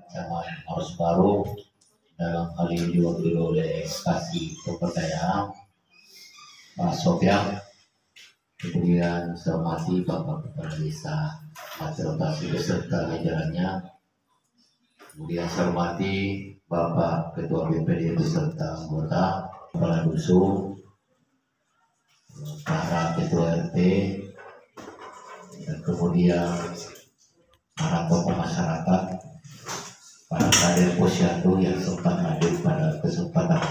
Zaman Harus Baru dalam hal ini diwakili oleh Kasih Pemberdayaan Pak Sofyan, kemudian saya hormati Bapak Kepala Desa Macerotasi beserta jajarannya, kemudian saya hormati Bapak Ketua BPD beserta anggota, Kepala Dusun, para Ketua RT, dan kemudian para tokoh masyarakat, para kader posyandu yang sempat hadir pada kesempatan.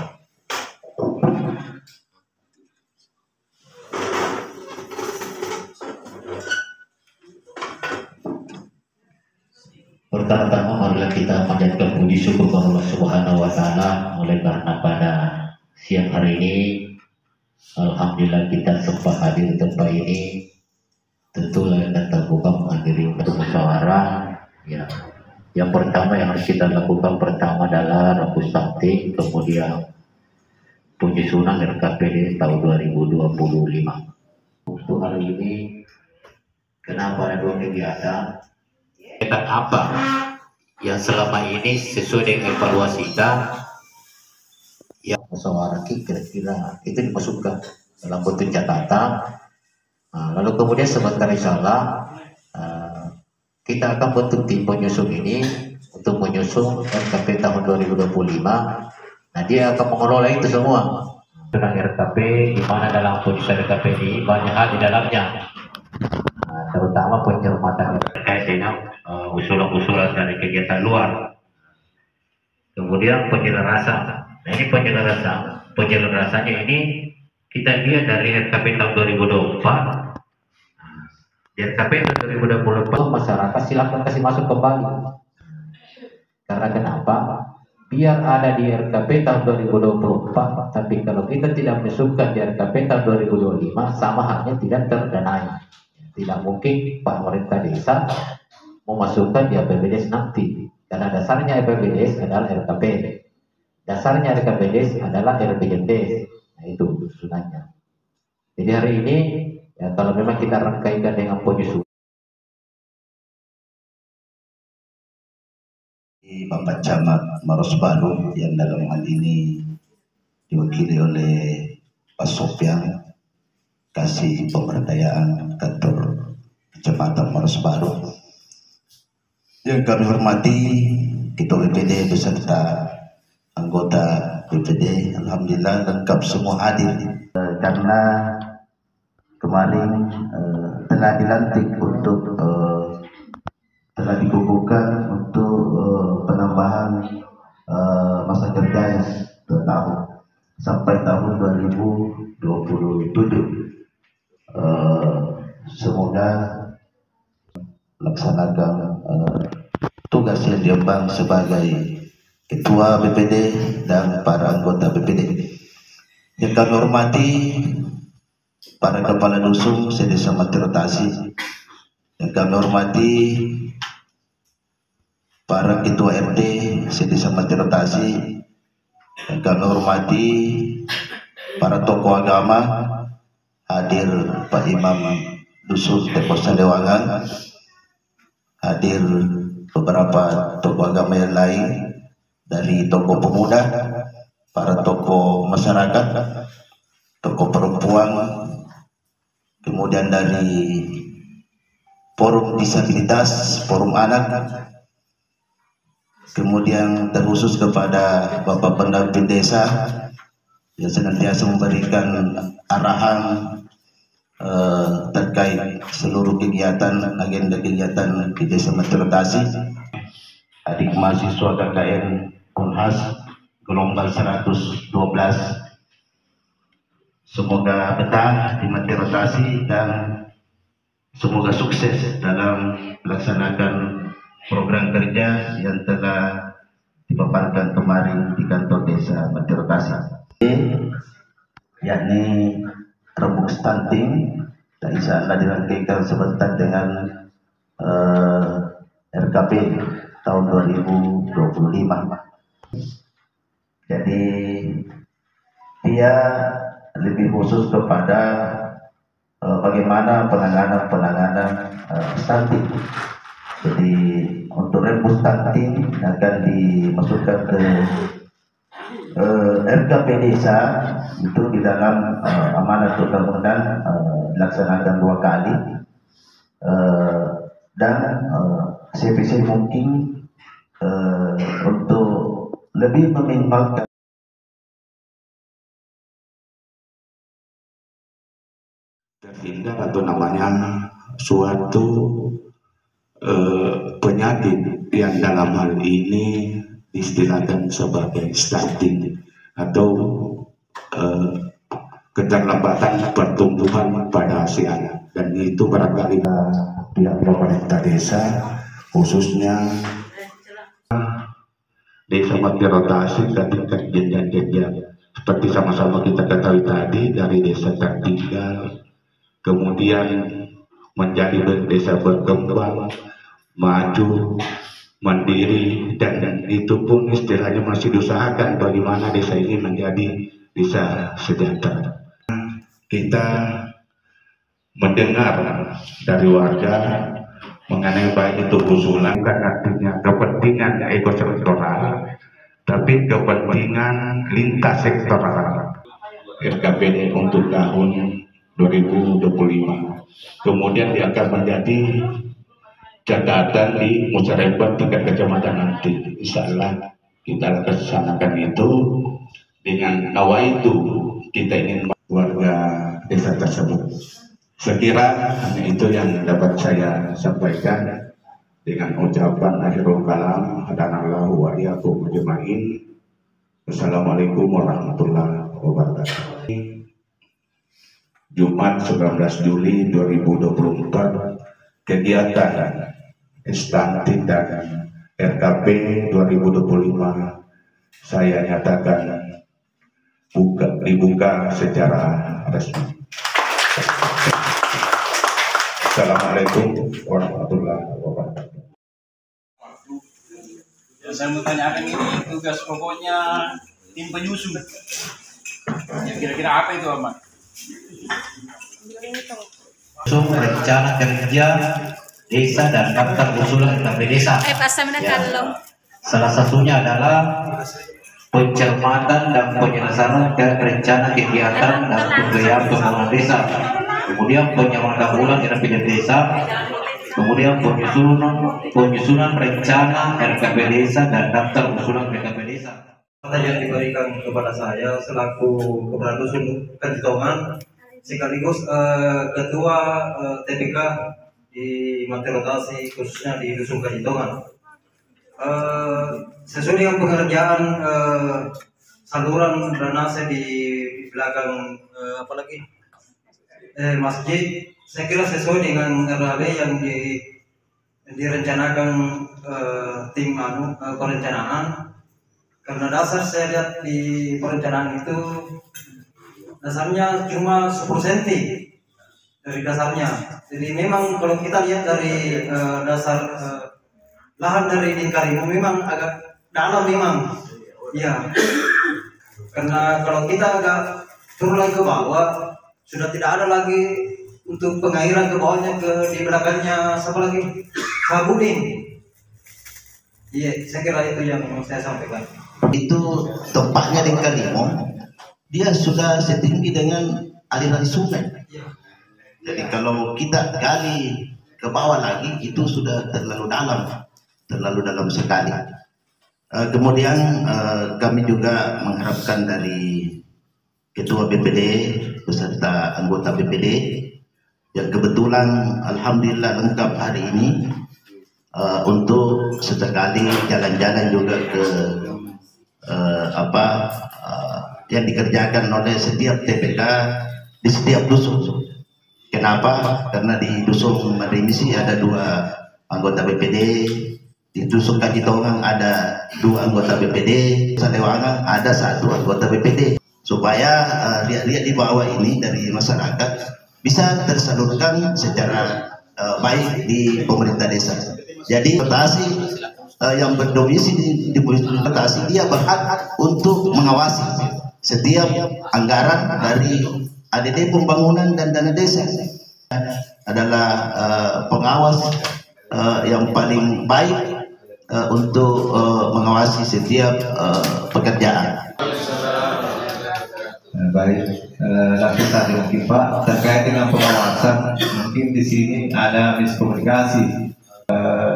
Pertama-tama marilah kita panjatkan puji syukur kepada Allah Subhanahu wa Ta'ala, oleh karena pada siang hari ini alhamdulillah kita sempat hadir di tempat ini. Tentu lain dan terbuka menghadiri untuk musyawarah. Ya, yang pertama yang harus kita lakukan pertama adalah rebus taktik, kemudian penyusunan RKPD tahun 2025. Untuk hari ini, kenapa ada dua kegiatan? Kegiatan apa yang selama ini sesuai dengan evaluasi kita? Yang musyawarah kira-kira itu dimasukkan dalam bentuk catatan. Lalu kemudian sebentar insya Allah kita akan bentuk tim penyusun ini untuk menyusun RKP tahun 2025. Nah, dia akan mengelola itu semua tentang RKP, di mana dalam penyusunan RKP ini banyak hal di dalamnya, terutama pencermatan terkait dengan usulan-usulan dari kegiatan luar. Kemudian penyelarasan. Nah, ini penyelarasannya ini kita lihat dari RKP tahun 2024. Di RKP tahun 2024 masyarakat silakan kasih masuk kembali. Karena kenapa? Biar ada di RKP tahun 2024, tapi kalau kita tidak masukkan di RKP tahun 2025, sama halnya tidak terdanai. Tidak mungkin Pak Pemerintah Desa memasukkan di APBDes nanti, karena dasarnya APBDes adalah RKP. Dasarnya RKPDes adalah RPJMDes. Nah, itu susunannya. Jadi hari ini ya, kalau memang kita rangkaikan dengan penyusunan, Bapak Camat Maros Baru yang dalam hal ini diwakili oleh Pak Sofyan, Kasih Pemberdayaan Kantor Kecamatan Maros Baru. Yang kami hormati Ketua BPD beserta anggota BPD, alhamdulillah lengkap semua hadir. Karena kemarin telah dilantik untuk telah dikukuhkan untuk penambahan masa kerja tahun sampai tahun 2027. Semoga laksanakan tugas yang diemban sebagai Ketua BPD dan para anggota BPD. Yang kami hormati para kepala dusun sedesa Macerotasi, yang kami hormati para ketua RT sedesa Macerotasi, yang kami hormati para tokoh agama, hadir Pak Imam Dusun Tepo Salewangan, hadir beberapa tokoh agama yang lain, dari tokoh pemuda, para tokoh masyarakat, tokoh perempuan, kemudian dari forum disabilitas, forum anak, kemudian terkhusus kepada Bapak Pendamping Desa yang senantiasa memberikan arahan terkait seluruh kegiatan, agenda kegiatan di Desa Macerotasi. Adik mahasiswa KKN Unhas gelombang 112, semoga betah di Macerotasi dan semoga sukses dalam melaksanakan program kerja yang telah dipaparkan kemarin di kantor Desa Macerotasi, yakni rembuk stunting, dan insya Allah dirangkaikan sebentar dengan RKP tahun 2025. Jadi dia lebih khusus kepada bagaimana penanganan stunting. Jadi untuk rebus stunting akan dimasukkan ke RKP desa itu di dalam amanat undang-undang dilaksanakan 2 kali dan sebisa mungkin untuk lebih meminimalkan terhindar atau namanya suatu penyakit yang dalam hal ini istilahkan sebagai stunting atau keterlambatan pertumbuhan pada si anak, dan itu barangkali pihak pemerintah desa khususnya desa mati rotasi dan tingkat jenjang-jenjang seperti sama-sama kita ketahui tadi, dari desa tertinggal kemudian menjadi desa berkembang, maju, mandiri, dan itu pun istilahnya masih diusahakan bagaimana desa ini menjadi desa sejahtera. Kita mendengar dari warga mengenai baik itu usulan, bukan artinya kepentingan ekosektoral, tapi kepentingan lintas sektoral RKPD untuk tahun 2025. Kemudian dia akan menjadi catatan di musyawarah tingkat kecamatan nanti. Insya Allah kita laksanakan itu dengan nawaitu kita ingin warga desa tersebut. Sekira itu yang dapat saya sampaikan dengan ucapan akhirul kalam, hadanallahu wa iyyakum ajmain. Wassalamualaikum warahmatullahi wabarakatuh. Jumat 19 Juli 2024, kegiatan stunting dan RKP 2025 saya nyatakan dibuka secara resmi. Assalamualaikum warahmatullahi wabarakatuh. Yang saya mau tanyakan ini tugas pokoknya tim penyusun. Ya, kira-kira apa itu, Ahmad? Rencana kerja desa dan daftar usulan RKP desa. Salah satunya adalah pencermatan dan penyelesaian rencana kegiatan dan pembiayaan pembangunan desa. Kemudian penyelenggaraan ulang RKP desa, kemudian penyusunan rencana RKP desa dan daftar usulan RKP desa. Yang diberikan kepada saya selaku Kepala Dusun Kaditongan sekaligus Ketua TPK di Mati Rotasi khususnya di Dusun Kaditongan. Sesuai dengan pengerjaan saluran drainase di belakang masjid, saya kira sesuai dengan RHB yang direncanakan tim perencanaan. Karena dasar saya lihat di perencanaan itu dasarnya cuma 10 cm dari dasarnya. Jadi memang kalau kita lihat dari dasar lahan dari lingkar ini memang agak dalam memang. Iya. Karena kalau kita agak turun lagi ke bawah, sudah tidak ada lagi untuk pengairan ke bawahnya, di belakangnya siapa lagi? Sabudin. Iya, saya kira itu yang mau saya sampaikan. itu tempatnya di Kalimong, dia sudah setinggi dengan aliran sungai. Jadi kalau kita gali ke bawah lagi itu sudah terlalu dalam sekali. Kemudian kami juga mengharapkan dari Ketua BPD beserta anggota BPD yang kebetulan alhamdulillah lengkap hari ini untuk sesekali jalan-jalan juga ke yang dikerjakan oleh setiap TPK di setiap dusun. Kenapa? Karena di dusun Madrimisi ada 2 anggota BPD, di dusun Kaditongan ada 2 anggota BPD, Sadewangan ada 1 anggota BPD, supaya lihat di bawah ini dari masyarakat bisa tersalurkan secara baik di pemerintah desa. Jadi Rotasi yang berdomisili di Rotasi dia berhak untuk mengawasi setiap anggaran dari ADD pembangunan dan dana desa, adalah pengawas yang paling baik untuk mengawasi setiap pekerjaan. Baik, lakukan mungkin Pak terkait dengan pengawasan, mungkin di sini ada miskomunikasi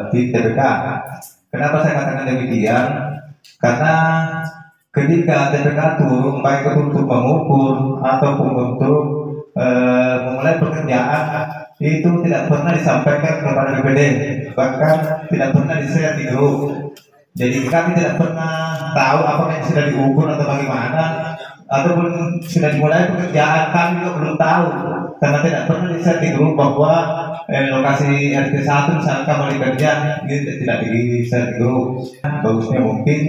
di TPK. Kenapa saya katakan demikian? Karena ketika TPK turun baik untuk mengukur ataupun untuk memulai pekerjaan itu tidak pernah disampaikan kepada BPD, bahkan tidak pernah di-share di grup. Jadi kami tidak pernah tahu apakah yang sudah diukur atau bagaimana, ataupun sudah dimulai pekerjaan kami juga belum tahu karena tidak pernah di-share di grup bahwa lokasi RT 1 misalkan mulai kerja ini tidak di-share di grup. Bagusnya mungkin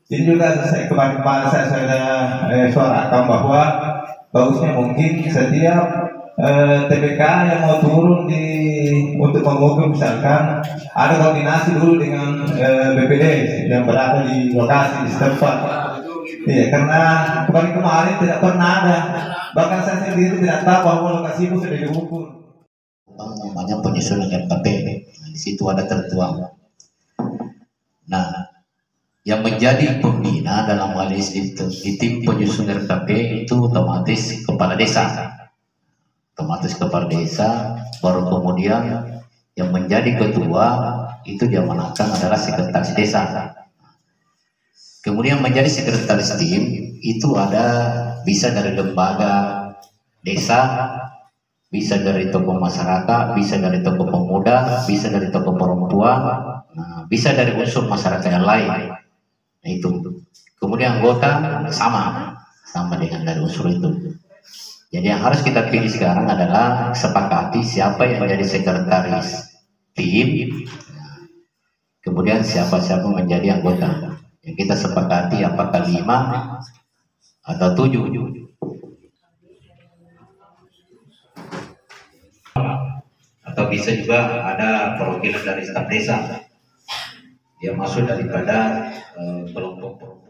ini juga saya kemarin saya sudah suarakan bahwa bagusnya mungkin setiap TPK yang mau turun untuk mengukur misalkan ada koordinasi dulu dengan BPD yang berada di lokasi di setempat. Iya, karena kemarin tidak pernah ada, bahkan saya sendiri tidak tahu bahwa lokasi itu sudah diukur. Namanya penyusunan RKP, di situ ada tertuang. Nah, yang menjadi pembina dalam hal ini di tim penyusun RKP itu otomatis kepala desa. Baru kemudian yang menjadi ketua itu diamanahkan adalah sekretaris desa. Kemudian menjadi sekretaris tim itu ada bisa dari lembaga desa, bisa dari tokoh masyarakat, bisa dari tokoh pemuda, bisa dari tokoh perempuan, bisa dari unsur masyarakat yang lain. Nah, itu. Kemudian anggota sama dengan dari unsur itu. Jadi yang harus kita pilih sekarang adalah sepakati siapa yang menjadi sekretaris tim, kemudian siapa menjadi anggota. Yang kita sepakati apakah 5 atau 7. Atau bisa juga ada perwakilan dari staf desa. Dia masuk daripada kelompok